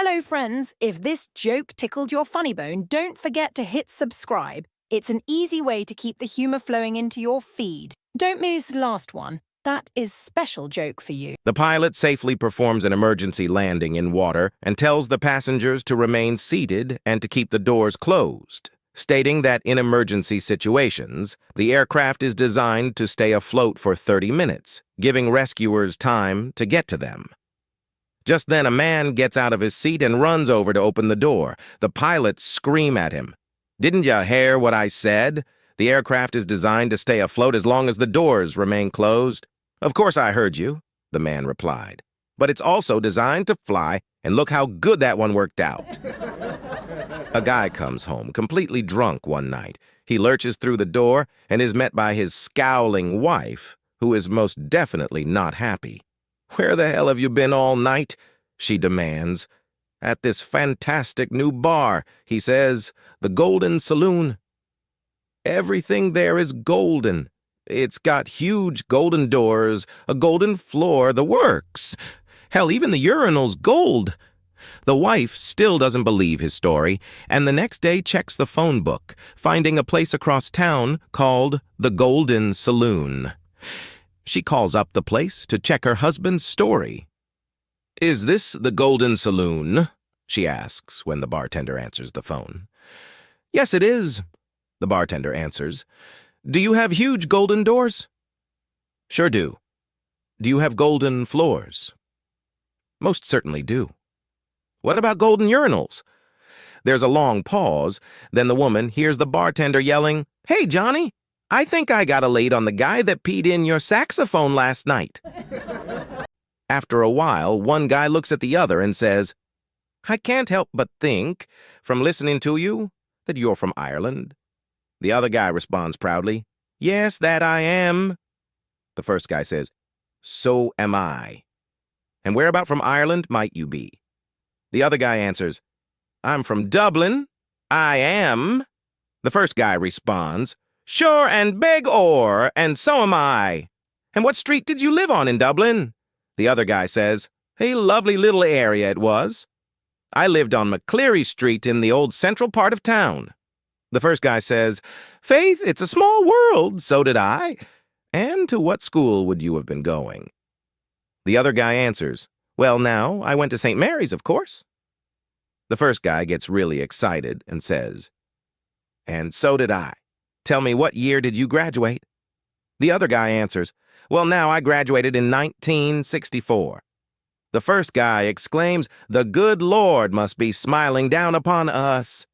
Hello, friends. If this joke tickled your funny bone, don't forget to hit subscribe. It's an easy way to keep the humor flowing into your feed. Don't miss the last one. That is special joke for you. The pilot safely performs an emergency landing in water and tells the passengers to remain seated and to keep the doors closed, stating that in emergency situations, the aircraft is designed to stay afloat for 30 minutes, giving rescuers time to get to them. Just then, a man gets out of his seat and runs over to open the door. The pilots scream at him. "Didn't you hear what I said? The aircraft is designed to stay afloat as long as the doors remain closed." "Of course I heard you," the man replied. "But it's also designed to fly, and look how good that one worked out." A guy comes home completely drunk one night. He lurches through the door and is met by his scowling wife, who is most definitely not happy. "Where the hell have you been all night?" she demands. "At this fantastic new bar," he says, "the Golden Saloon. Everything there is golden. It's got huge golden doors, a golden floor, the works. Hell, even the urinal's gold." The wife still doesn't believe his story, and the next day checks the phone book, finding a place across town called the Golden Saloon. She calls up the place to check her husband's story. "Is this the Golden Saloon?" she asks when the bartender answers the phone. "Yes, it is," the bartender answers. "Do you have huge golden doors?" "Sure do." "Do you have golden floors?" "Most certainly do." "What about golden urinals?" There's a long pause, then the woman hears the bartender yelling, "Hey, Johnny, I think I got a laid on the guy that peed in your saxophone last night." After a while, one guy looks at the other and says, "I can't help but think, from listening to you, that you're from Ireland." The other guy responds proudly, "Yes, that I am." The first guy says, "So am I." "And whereabout from Ireland might you be?" The other guy answers, "I'm from Dublin. I am." The first guy responds, "Sure and beg or, and so am I." "And what street did you live on in Dublin?" The other guy says, "A lovely little area it was. I lived on McCleary Street in the old central part of town." The first guy says, "Faith, it's a small world, so did I. And to what school would you have been going?" The other guy answers, "Well, now, I went to St. Mary's, of course." The first guy gets really excited and says, "And so did I. Tell me, what year did you graduate?" The other guy answers, "Well, now, I graduated in 1964. The first guy exclaims, "The good Lord must be smiling down upon us.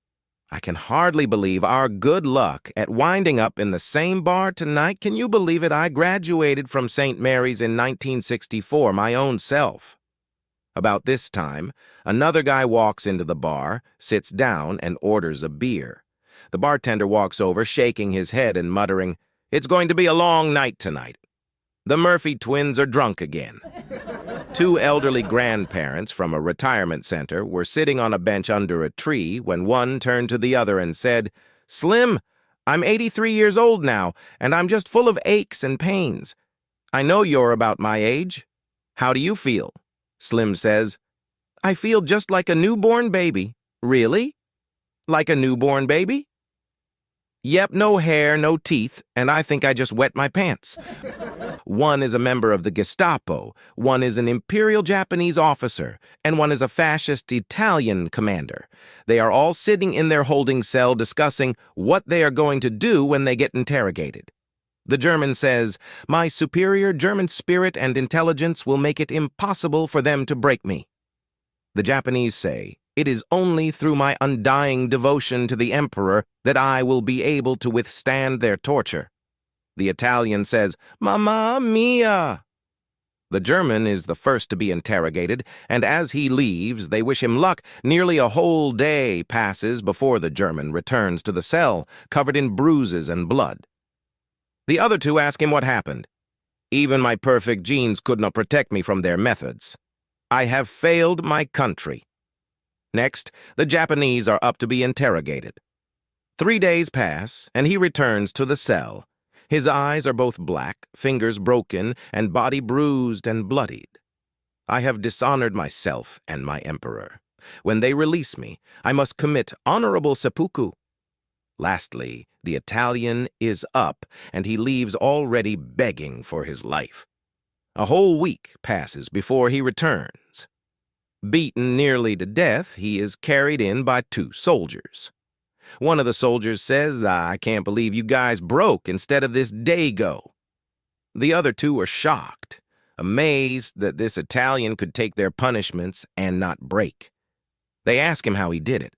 I can hardly believe our good luck at winding up in the same bar tonight. Can you believe it? I graduated from St. Mary's in 1964, my own self." About this time, another guy walks into the bar, sits down, and orders a beer. The bartender walks over, shaking his head and muttering, "It's going to be a long night tonight. The Murphy twins are drunk again." Two elderly grandparents from a retirement center were sitting on a bench under a tree when one turned to the other and said, "Slim, I'm 83 years old now, and I'm just full of aches and pains. I know you're about my age. How do you feel?" Slim says, "I feel just like a newborn baby." "Really? Like a newborn baby?" "Yep, no hair, no teeth, and I think I just wet my pants." One is a member of the Gestapo, one is an Imperial Japanese officer, and one is a fascist Italian commander. They are all sitting in their holding cell discussing what they are going to do when they get interrogated. The German says, "My superior German spirit and intelligence will make it impossible for them to break me." The Japanese say, "It is only through my undying devotion to the emperor that I will be able to withstand their torture." The Italian says, "Mamma mia." The German is the first to be interrogated, and as he leaves, they wish him luck. Nearly a whole day passes before the German returns to the cell, covered in bruises and blood. The other two ask him what happened. "Even my perfect genes could not protect me from their methods. I have failed my country." Next, the Japanese are up to be interrogated. 3 days pass, and he returns to the cell. His eyes are both black, fingers broken, and body bruised and bloodied. "I have dishonored myself and my emperor. When they release me, I must commit honorable seppuku. Lastly, the Italian is up, and he leaves already begging for his life. A whole week passes before he returns. Beaten nearly to death, he is carried in by 2 soldiers. One of the soldiers says, "I can't believe you guys broke instead of this Dago." The other 2 are shocked, amazed that this Italian could take their punishments and not break. They ask him how he did it.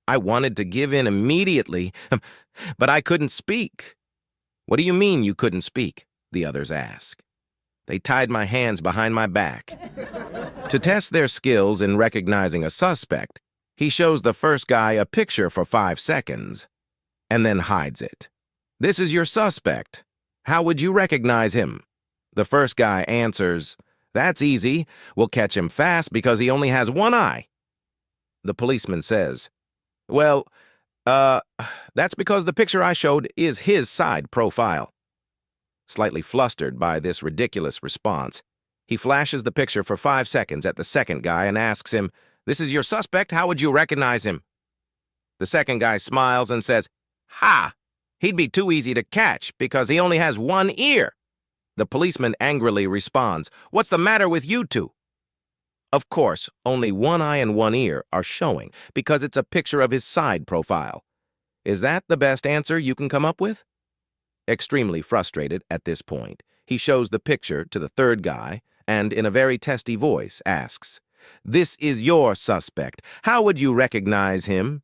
"I wanted to give in immediately, but I couldn't speak." "What do you mean you couldn't speak?" the others ask. "They tied my hands behind my back." To test their skills in recognizing a suspect, he shows the first guy a picture for 5 seconds, and then hides it. "This is your suspect. How would you recognize him?" The first guy answers, "That's easy. We'll catch him fast because he only has one eye." The policeman says, "Well, that's because the picture I showed is his side profile." Slightly flustered by this ridiculous response, he flashes the picture for 5 seconds at the second guy and asks him, "This is your suspect? How would you recognize him?" The second guy smiles and says, "Ha! He'd be too easy to catch because he only has one ear." The policeman angrily responds, "What's the matter with you two?" Of course, only one eye and one ear are showing because it's a picture of his side profile. Is that the best answer you can come up with? Extremely frustrated at this point, he shows the picture to the third guy and, in a very testy voice, asks, "This is your suspect. How would you recognize him?"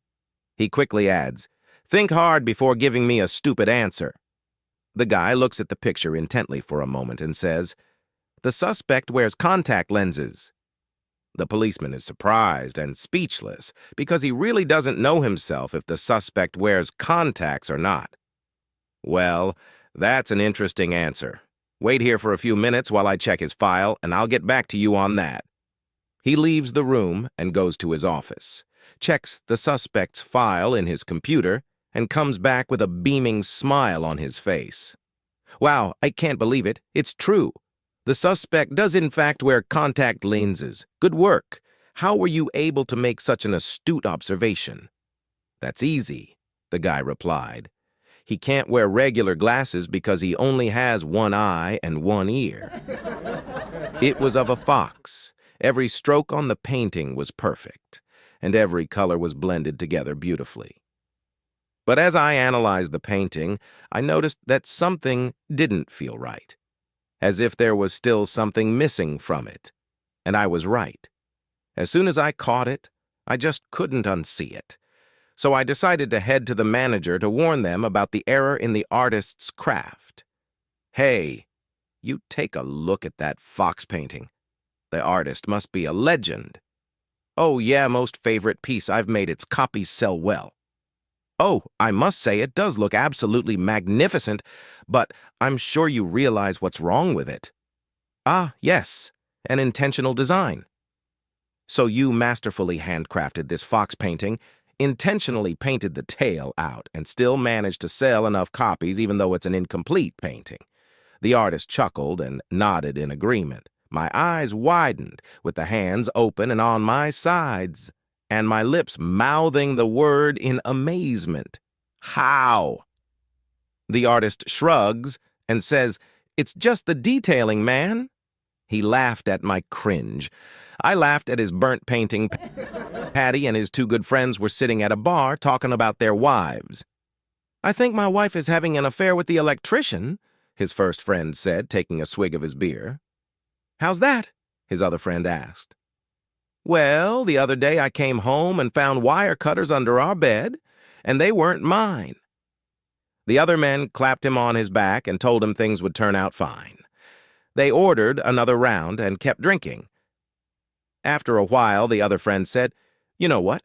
He quickly adds, "Think hard before giving me a stupid answer." The guy looks at the picture intently for a moment and says, "The suspect wears contact lenses." The policeman is surprised and speechless because he really doesn't know himself if the suspect wears contacts or not. "Well, that's an interesting answer. Wait here for a few minutes while I check his file, and I'll get back to you on that." He leaves the room and goes to his office, checks the suspect's file in his computer, and comes back with a beaming smile on his face. "Wow, I can't believe it. It's true. The suspect does in fact wear contact lenses. Good work. How were you able to make such an astute observation?" "That's easy," the guy replied. "He can't wear regular glasses because he only has one eye and one ear." It was of a fox. Every stroke on the painting was perfect, and every color was blended together beautifully. But as I analyzed the painting, I noticed that something didn't feel right, as if there was still something missing from it. And I was right. As soon as I caught it, I just couldn't unsee it. So I decided to head to the manager to warn them about the error in the artist's craft. "Hey, you take a look at that fox painting. The artist must be a legend." "Oh yeah, most favorite piece I've made. Its copies sell well." "Oh, I must say it does look absolutely magnificent, but I'm sure you realize what's wrong with it." "Ah, yes, an intentional design." "So you masterfully handcrafted this fox painting, intentionally painted the tail out, and still managed to sell enough copies even though it's an incomplete painting." The artist chuckled and nodded in agreement. My eyes widened, with the hands open and on my sides, and my lips mouthing the word in amazement. "How?" The artist shrugs and says, "It's just the detailing, man." He laughed at my cringe. I laughed at his burnt painting. Patty and his 2 good friends were sitting at a bar talking about their wives. "I think my wife is having an affair with the electrician," his first friend said, taking a swig of his beer. "How's that?" his other friend asked. "Well, the other day I came home and found wire cutters under our bed, and they weren't mine." The other men clapped him on his back and told him things would turn out fine. They ordered another round and kept drinking. After a while, the other friend said, "You know what?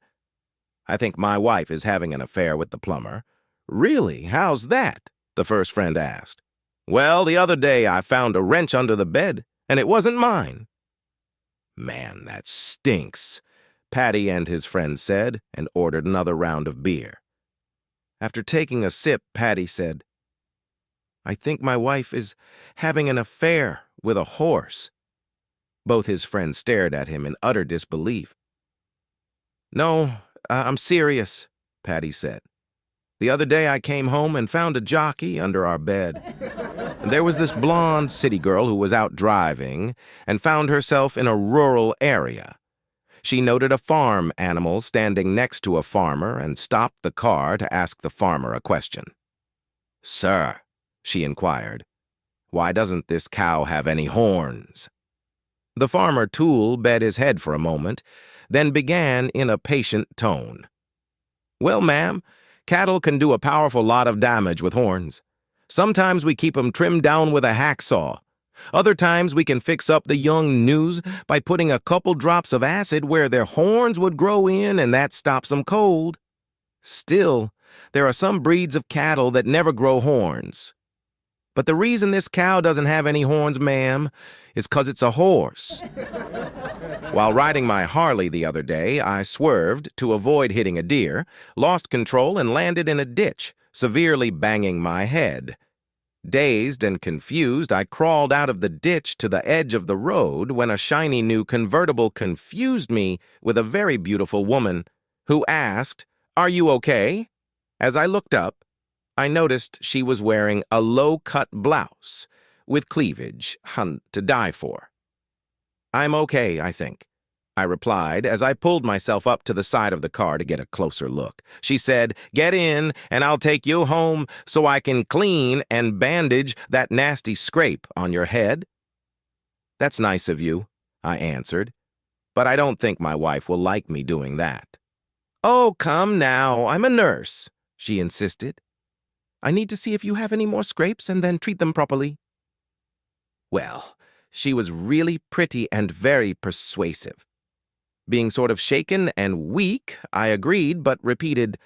I think my wife is having an affair with the plumber." "Really? How's that?" the first friend asked. "Well, the other day I found a wrench under the bed, and it wasn't mine." "Man, that stinks," Patty and his friend said, and ordered another round of beer. After taking a sip, Patty said, "I think my wife is having an affair with a horse." Both his friends stared at him in utter disbelief. No, I'm serious, Patty said. The other day I came home and found a jockey under our bed. And there was this blonde city girl who was out driving and found herself in a rural area. She noted a farm animal standing next to a farmer and stopped the car to ask the farmer a question. "Sir," she inquired, "why doesn't this cow have any horns?" The farmer tool bent his head for a moment, then began in a patient tone. "Well, ma'am, cattle can do a powerful lot of damage with horns. Sometimes we keep 'em trimmed down with a hacksaw. Other times we can fix up the young gnus by putting a couple drops of acid where their horns would grow in, and that stops 'em cold. Still, there are some breeds of cattle that never grow horns. But the reason this cow doesn't have any horns, ma'am, is 'cause it's a horse." While riding my Harley the other day, I swerved to avoid hitting a deer, lost control, and landed in a ditch, severely banging my head. Dazed and confused, I crawled out of the ditch to the edge of the road when a shiny new convertible confused me with a very beautiful woman who asked, "Are you okay?" As I looked up, I noticed she was wearing a low-cut blouse with cleavage to die for. "I'm okay, I think," I replied as I pulled myself up to the side of the car to get a closer look. She said, "Get in, and I'll take you home so I can clean and bandage that nasty scrape on your head." "That's nice of you," I answered, "but I don't think my wife will like me doing that." "Oh, come now, I'm a nurse," she insisted. "I need to see if you have any more scrapes and then treat them properly." Well, she was really pretty and very persuasive. Being sort of shaken and weak, I agreed, but repeated,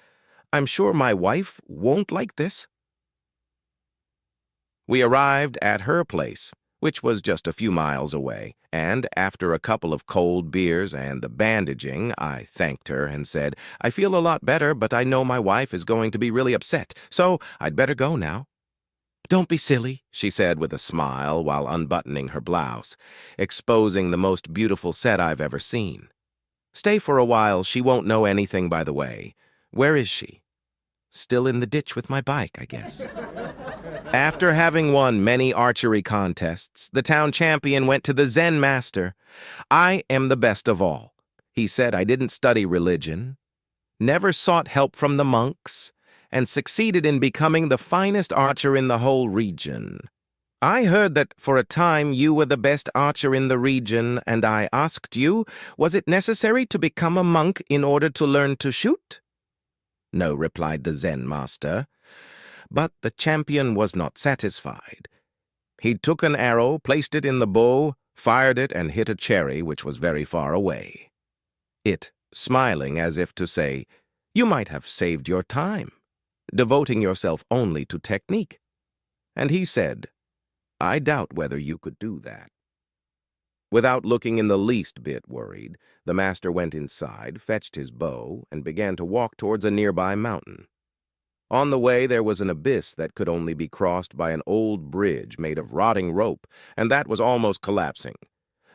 "I'm sure my wife won't like this." We arrived at her place, which was just a few miles away, and after a couple of cold beers and the bandaging, I thanked her and said, "I feel a lot better, but I know my wife is going to be really upset, so I'd better go now." "Don't be silly," she said with a smile while unbuttoning her blouse, exposing the most beautiful set I've ever seen. "Stay for a while. She won't know anything, by the way. Where is she?" "Still in the ditch with my bike, I guess." After having won many archery contests, the town champion went to the Zen master. "I am the best of all." He said I didn't study religion, never sought help from the monks, and succeeded in becoming the finest archer in the whole region. "I heard that for a time you were the best archer in the region, and I asked you, was it necessary to become a monk in order to learn to shoot?" "No," replied the Zen master. But the champion was not satisfied. He took an arrow, placed it in the bow, fired it, and hit a cherry which was very far away. It, smiling as if to say, "You might have saved your time, devoting yourself only to technique." And he said, "I doubt whether you could do that." Without looking in the least bit worried, the master went inside, fetched his bow, and began to walk towards a nearby mountain. On the way there was an abyss that could only be crossed by an old bridge made of rotting rope, and that was almost collapsing.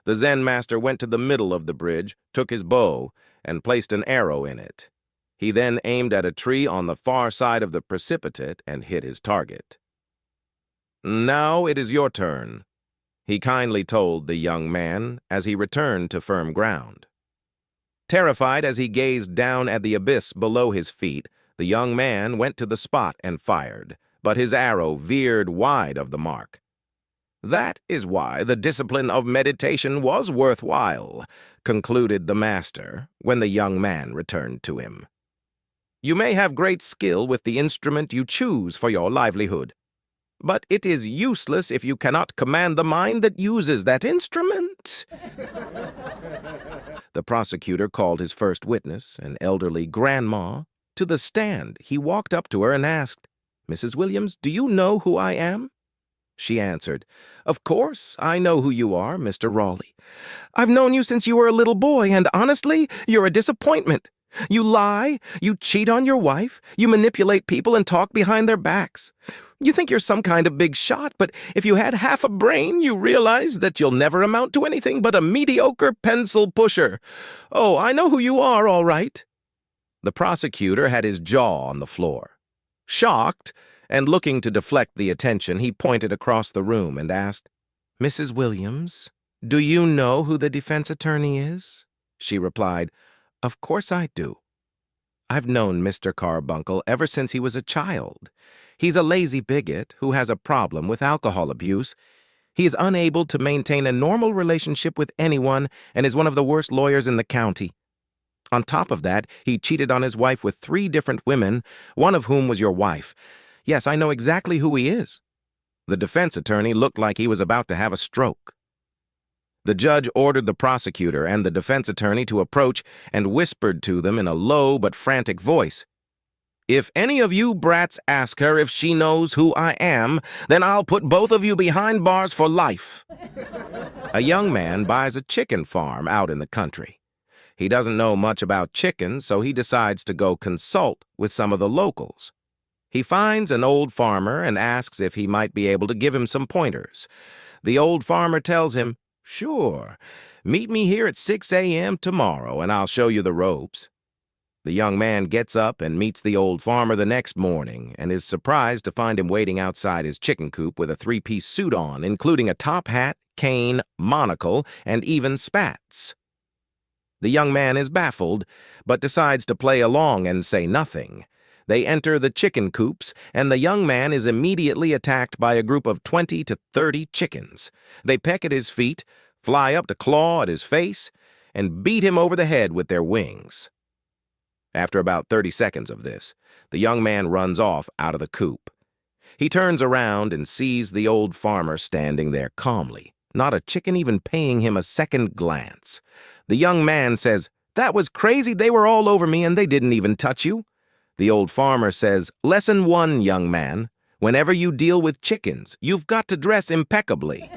The Zen master went to the middle of the bridge, took his bow, and placed an arrow in it. He then aimed at a tree on the far side of the precipitate and hit his target. "Now it is your turn," he kindly told the young man as he returned to firm ground. Terrified as he gazed down at the abyss below his feet, the young man went to the spot and fired, but his arrow veered wide of the mark. "That is why the discipline of meditation was worthwhile," concluded the master when the young man returned to him. "You may have great skill with the instrument you choose for your livelihood, but it is useless if you cannot command the mind that uses that instrument." The prosecutor called his first witness, an elderly grandma, to the stand. He walked up to her and asked, "Mrs. Williams, do you know who I am?" She answered, "Of course, I know who you are, Mr. Raleigh. I've known you since you were a little boy, and honestly, you're a disappointment. You lie, you cheat on your wife, you manipulate people and talk behind their backs. You think you're some kind of big shot, but if you had half a brain, you realize that you'll never amount to anything but a mediocre pencil pusher. Oh, I know who you are, all right." The prosecutor had his jaw on the floor. Shocked, and looking to deflect the attention, he pointed across the room and asked, "Mrs. Williams, do you know who the defense attorney is?" She replied, "Of course I do. I've known Mr. Carbuncle ever since he was a child. He's a lazy bigot who has a problem with alcohol abuse. He is unable to maintain a normal relationship with anyone and is one of the worst lawyers in the county. On top of that, he cheated on his wife with 3 different women, one of whom was your wife. Yes, I know exactly who he is." The defense attorney looked like he was about to have a stroke. The judge ordered the prosecutor and the defense attorney to approach and whispered to them in a low but frantic voice, "If any of you brats ask her if she knows who I am, then I'll put both of you behind bars for life." A young man buys a chicken farm out in the country. He doesn't know much about chickens, so he decides to go consult with some of the locals. He finds an old farmer and asks if he might be able to give him some pointers. The old farmer tells him, "Sure, meet me here at 6 a.m. tomorrow and I'll show you the ropes." The young man gets up and meets the old farmer the next morning and is surprised to find him waiting outside his chicken coop with a 3-piece suit on, including a top hat, cane, monocle, and even spats. The young man is baffled, but decides to play along and say nothing. They enter the chicken coops, and the young man is immediately attacked by a group of 20 to 30 chickens. They peck at his feet, fly up to claw at his face, and beat him over the head with their wings. After about 30 seconds of this, the young man runs off out of the coop. He turns around and sees the old farmer standing there calmly, not a chicken even paying him a second glance. The young man says, "That was crazy. They were all over me and they didn't even touch you." The old farmer says, "Lesson 1, young man. Whenever you deal with chickens, you've got to dress impeccably."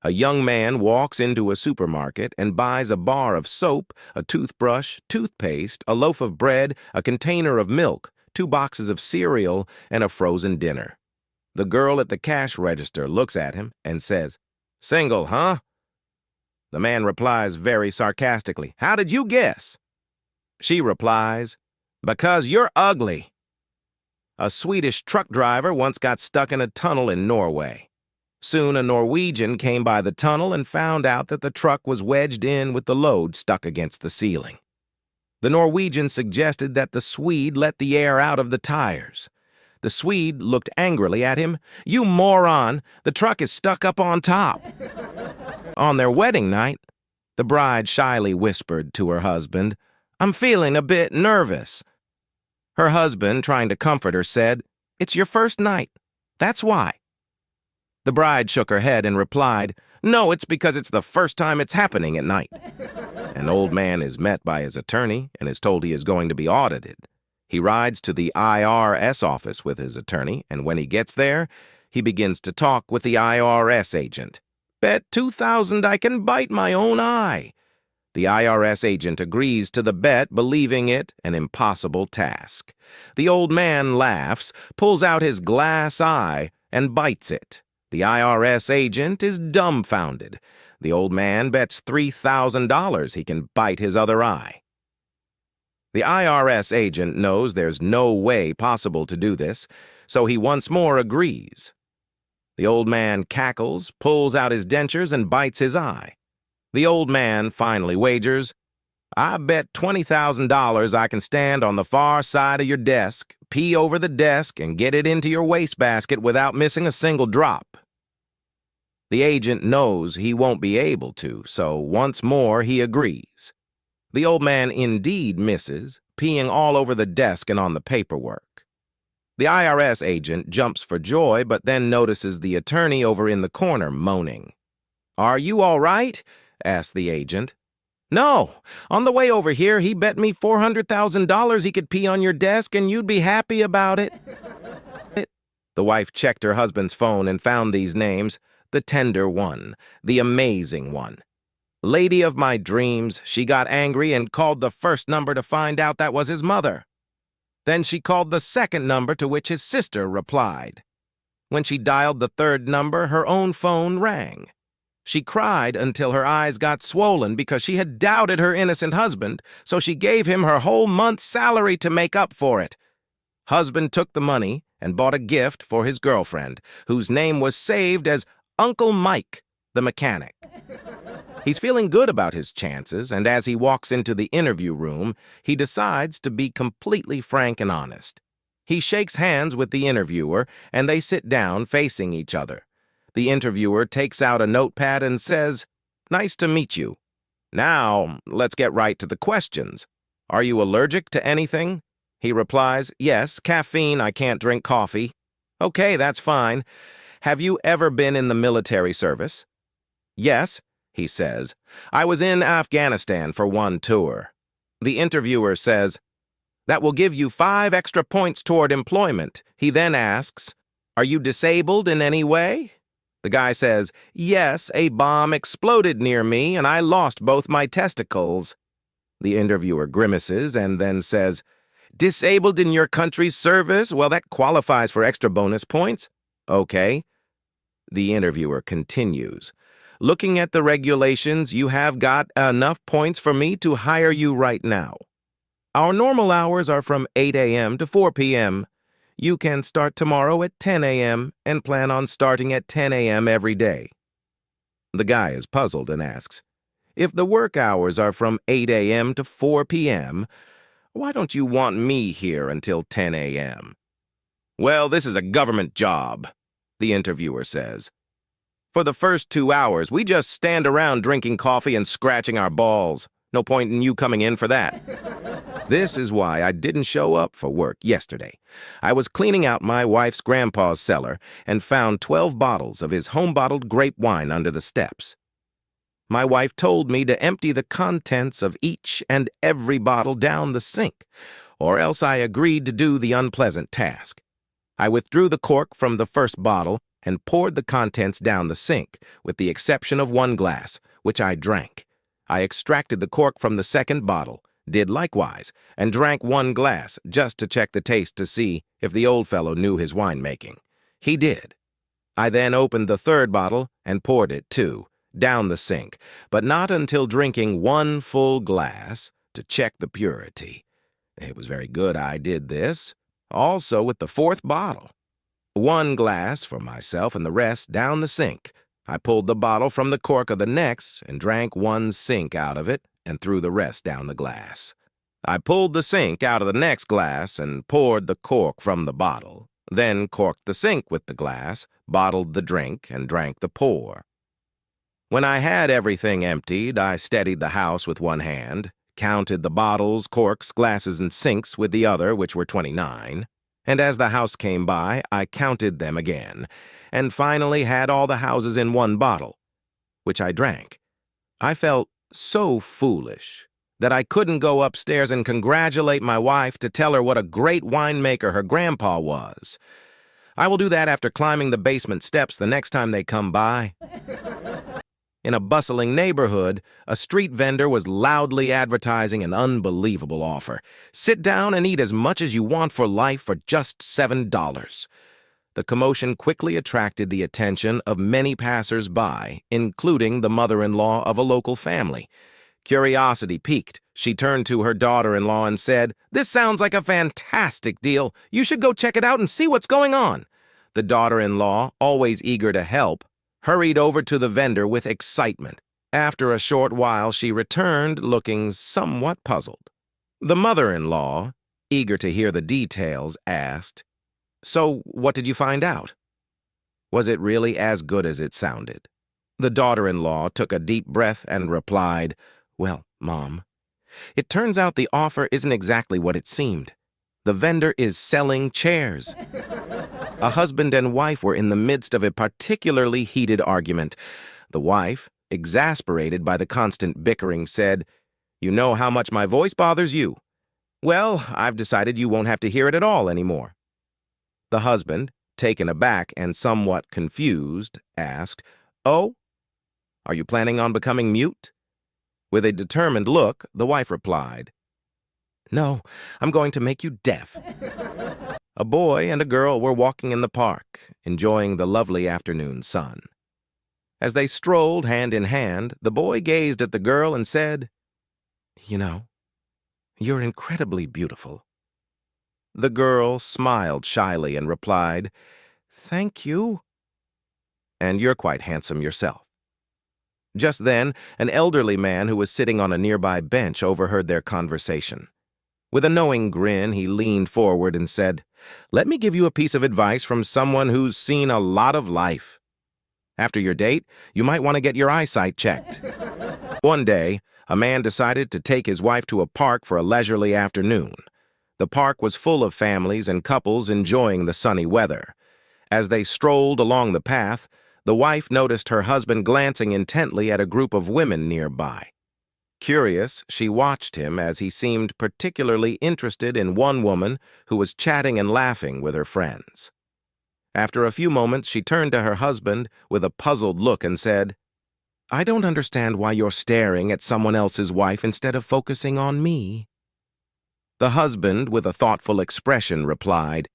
A young man walks into a supermarket and buys a bar of soap, a toothbrush, toothpaste, a loaf of bread, a container of milk, 2 boxes of cereal, and a frozen dinner. The girl at the cash register looks at him and says, "Single, huh?" The man replies very sarcastically, "How did you guess?" She replies, "Because you're ugly." A Swedish truck driver once got stuck in a tunnel in Norway. Soon a Norwegian came by the tunnel and found out that the truck was wedged in with the load stuck against the ceiling. The Norwegian suggested that the Swede let the air out of the tires. The Swede looked angrily at him. "You moron! The truck is stuck up on top." On their wedding night, the bride shyly whispered to her husband, "I'm feeling a bit nervous." Her husband, trying to comfort her, said, "It's your first night. That's why." The bride shook her head and replied, "No, it's because it's the first time it's happening at night." An old man is met by his attorney and is told he is going to be audited. He rides to the IRS office with his attorney, and when he gets there, he begins to talk with the IRS agent. "Bet 2,000 I can bite my own eye." The IRS agent agrees to the bet, believing it an impossible task. The old man laughs, pulls out his glass eye, and bites it. The IRS agent is dumbfounded. The old man bets $3,000 he can bite his other eye. The IRS agent knows there's no way possible to do this, so he once more agrees. The old man cackles, pulls out his dentures, and bites his eye. The old man finally wagers, "I bet $20,000 I can stand on the far side of your desk, pee over the desk, and get it into your wastebasket without missing a single drop." The agent knows he won't be able to, so once more he agrees. The old man indeed misses, peeing all over the desk and on the paperwork. The IRS agent jumps for joy, but then notices the attorney over in the corner moaning. "Are you all right?" asked the agent. "No. On the way over here, he bet me $400,000 he could pee on your desk and you'd be happy about it." The wife checked her husband's phone and found these names: the tender one, the amazing one. Lady of my dreams, she got angry and called the first number to find out that was his mother. Then she called the second number, to which his sister replied. When she dialed the third number, her own phone rang. She cried until her eyes got swollen because she had doubted her innocent husband, so she gave him her whole month's salary to make up for it. Husband took the money and bought a gift for his girlfriend, whose name was saved as Uncle Mike, the mechanic. He's feeling good about his chances, and as he walks into the interview room, he decides to be completely frank and honest. He shakes hands with the interviewer, and they sit down facing each other. The interviewer takes out a notepad and says, "Nice to meet you. Now, let's get right to the questions. Are you allergic to anything?" He replies, "Yes, caffeine, I can't drink coffee." "Okay, that's fine. Have you ever been in the military service?" "Yes," he says. "I was in Afghanistan for one tour." The interviewer says, "That will give you 5 extra points toward employment." He then asks, "Are you disabled in any way?" The guy says, "Yes, a bomb exploded near me and I lost both my testicles." The interviewer grimaces and then says, "Disabled in your country's service? Well, that qualifies for extra bonus points." "Okay." The interviewer continues, "Looking at the regulations, you have got enough points for me to hire you right now. Our normal hours are from 8 a.m. to 4 p.m. You can start tomorrow at 10 a.m. and plan on starting at 10 a.m. every day." The guy is puzzled and asks, "If the work hours are from 8 a.m. to 4 p.m., why don't you want me here until 10 a.m.? "Well, this is a government job," the interviewer says. "For the first 2 hours, we just stand around drinking coffee and scratching our balls. No point in you coming in for that." This is why I didn't show up for work yesterday. I was cleaning out my wife's grandpa's cellar and found 12 bottles of his home-bottled grape wine under the steps. My wife told me to empty the contents of each and every bottle down the sink, or else I agreed to do the unpleasant task. I withdrew the cork from the first bottle and poured the contents down the sink, with the exception of one glass, which I drank. I extracted the cork from the second bottle, did likewise, and drank one glass just to check the taste to see if the old fellow knew his winemaking. He did. I then opened the third bottle and poured it, too, down the sink, but not until drinking one full glass to check the purity. It was very good I did this, also with the fourth bottle. One glass for myself and the rest down the sink. I pulled the bottle from the cork of the next and drank one sink out of it and threw the rest down the glass. I pulled the sink out of the next glass and poured the cork from the bottle, then corked the sink with the glass, bottled the drink, and drank the pour. When I had everything emptied, I steadied the house with one hand, counted the bottles, corks, glasses, and sinks with the other, which were 29, and as the house came by, I counted them again, and finally had all the houses in one bottle, which I drank. I felt so foolish that I couldn't go upstairs and congratulate my wife to tell her what a great winemaker her grandpa was. I will do that after climbing the basement steps the next time they come by. In a bustling neighborhood, a street vendor was loudly advertising an unbelievable offer. Sit down and eat as much as you want for life for just $7. The commotion quickly attracted the attention of many passers-by, including the mother-in-law of a local family. Curiosity piqued. She turned to her daughter-in-law and said, "This sounds like a fantastic deal. You should go check it out and see what's going on." The daughter-in-law, always eager to help, hurried over to the vendor with excitement. After a short while, she returned looking somewhat puzzled. The mother-in-law, eager to hear the details, asked, "So, what did you find out? Was it really as good as it sounded?" The daughter-in-law took a deep breath and replied, "Well, Mom, it turns out the offer isn't exactly what it seemed. The vendor is selling chairs." A husband and wife were in the midst of a particularly heated argument. The wife, exasperated by the constant bickering, said, "You know how much my voice bothers you. Well, I've decided you won't have to hear it at all anymore." The husband, taken aback and somewhat confused, asked, "Oh, are you planning on becoming mute?" With a determined look, the wife replied, No, I'm going to make you deaf. A boy and a girl were walking in the park, enjoying the lovely afternoon sun. As they strolled hand in hand, the boy gazed at the girl and said, "You know, you're incredibly beautiful." The girl smiled shyly and replied, "Thank you." "And you're quite handsome yourself." Just then, an elderly man who was sitting on a nearby bench overheard their conversation. With a knowing grin, he leaned forward and said, "Let me give you a piece of advice from someone who's seen a lot of life. After your date, you might want to get your eyesight checked." One day, a man decided to take his wife to a park for a leisurely afternoon. The park was full of families and couples enjoying the sunny weather. As they strolled along the path, the wife noticed her husband glancing intently at a group of women nearby. Curious, she watched him as he seemed particularly interested in one woman who was chatting and laughing with her friends. After a few moments, she turned to her husband with a puzzled look and said, "I don't understand why you're staring at someone else's wife instead of focusing on me." The husband, with a thoughtful expression, replied,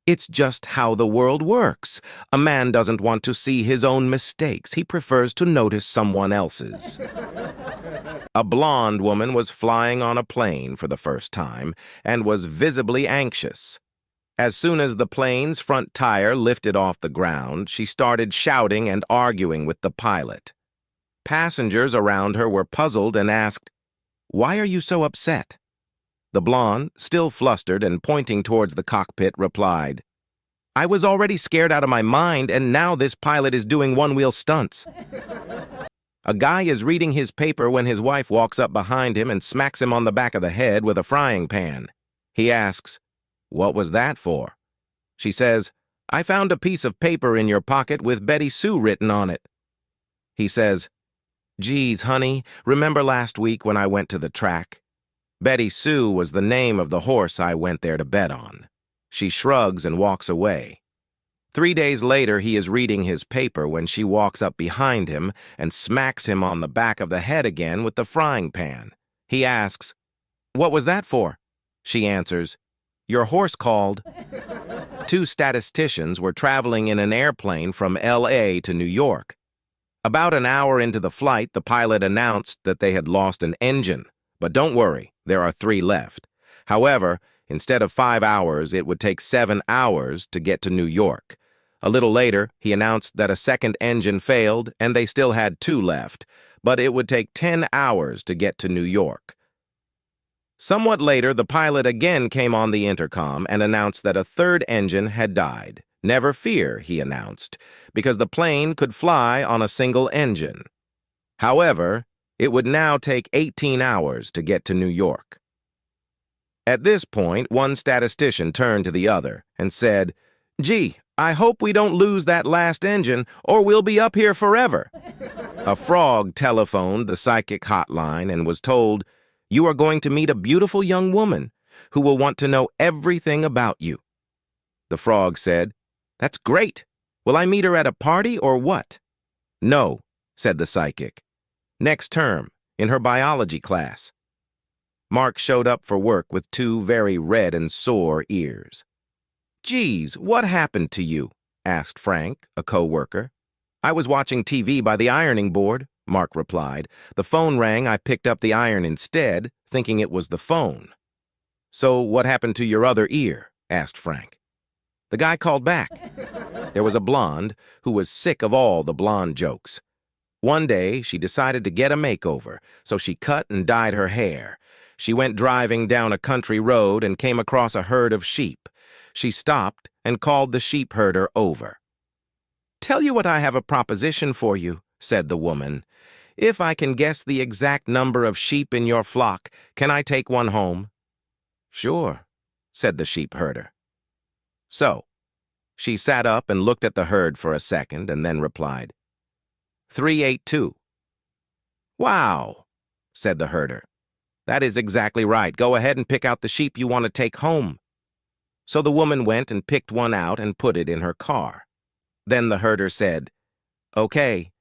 "It's just how the world works. A man doesn't want to see his own mistakes. He prefers to notice someone else's." A blonde woman was flying on a plane for the first time and was visibly anxious. As soon as the plane's front tire lifted off the ground, she started shouting and arguing with the pilot. Passengers around her were puzzled and asked, "Why are you so upset?" The blonde, still flustered and pointing towards the cockpit, replied, "I was already scared out of my mind, and now this pilot is doing one-wheel stunts." A guy is reading his paper when his wife walks up behind him and smacks him on the back of the head with a frying pan. He asks, "What was that for?" She says, "I found a piece of paper in your pocket with Betty Sue written on it." He says, "Geez, honey, remember last week when I went to the track? Betty Sue was the name of the horse I went there to bet on." She shrugs and walks away. 3 days later, he is reading his paper when she walks up behind him and smacks him on the back of the head again with the frying pan. He asks, "What was that for?" She answers, "Your horse called." Two statisticians were traveling in an airplane from LA to New York. About an hour into the flight, the pilot announced that they had lost an engine. But don't worry, there are 3 left. However, instead of 5 hours, it would take 7 hours to get to New York. A little later, he announced that a second engine failed and they still had 2 left, but it would take 10 hours to get to New York. Somewhat later, the pilot again came on the intercom and announced that a third engine had died. "Never fear," he announced, because the plane could fly on a single engine. However, it would now take 18 hours to get to New York. At this point, one statistician turned to the other and said, "Gee, I hope we don't lose that last engine or we'll be up here forever." A frog telephoned the psychic hotline and was told, "You are going to meet a beautiful young woman who will want to know everything about you." The frog said, "That's great. Will I meet her at a party or what?" "No," said the psychic. "Next term, in her biology class." Mark showed up for work with 2 very red and sore ears. "Geez, what happened to you?" asked Frank, a co-worker. "I was watching TV by the ironing board," Mark replied. "The phone rang, I picked up the iron instead, thinking it was the phone." "So what happened to your other ear?" asked Frank. "The guy called back." There was a blonde who was sick of all the blonde jokes. One day, she decided to get a makeover, so she cut and dyed her hair. She went driving down a country road and came across a herd of sheep. She stopped and called the sheep herder over. "Tell you what, I have a proposition for you," said the woman. "If I can guess the exact number of sheep in your flock, can I take one home?" "Sure," said the sheep herder. So, she sat up and looked at the herd for a second and then replied, 382. "Wow," said the herder. "That is exactly right. Go ahead and pick out the sheep you want to take home." So the woman went and picked one out and put it in her car. Then the herder said, "Okay,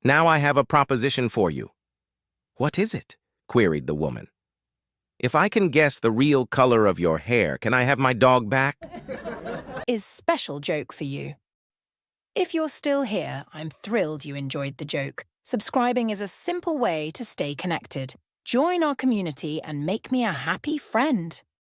now I have a proposition for you." "What is it?" queried the woman. If I can guess the real color of your hair, can I have my dog back? Is special joke for you. If you're still here, I'm thrilled you enjoyed the joke. Subscribing is a simple way to stay connected. Join our community and make me a happy friend.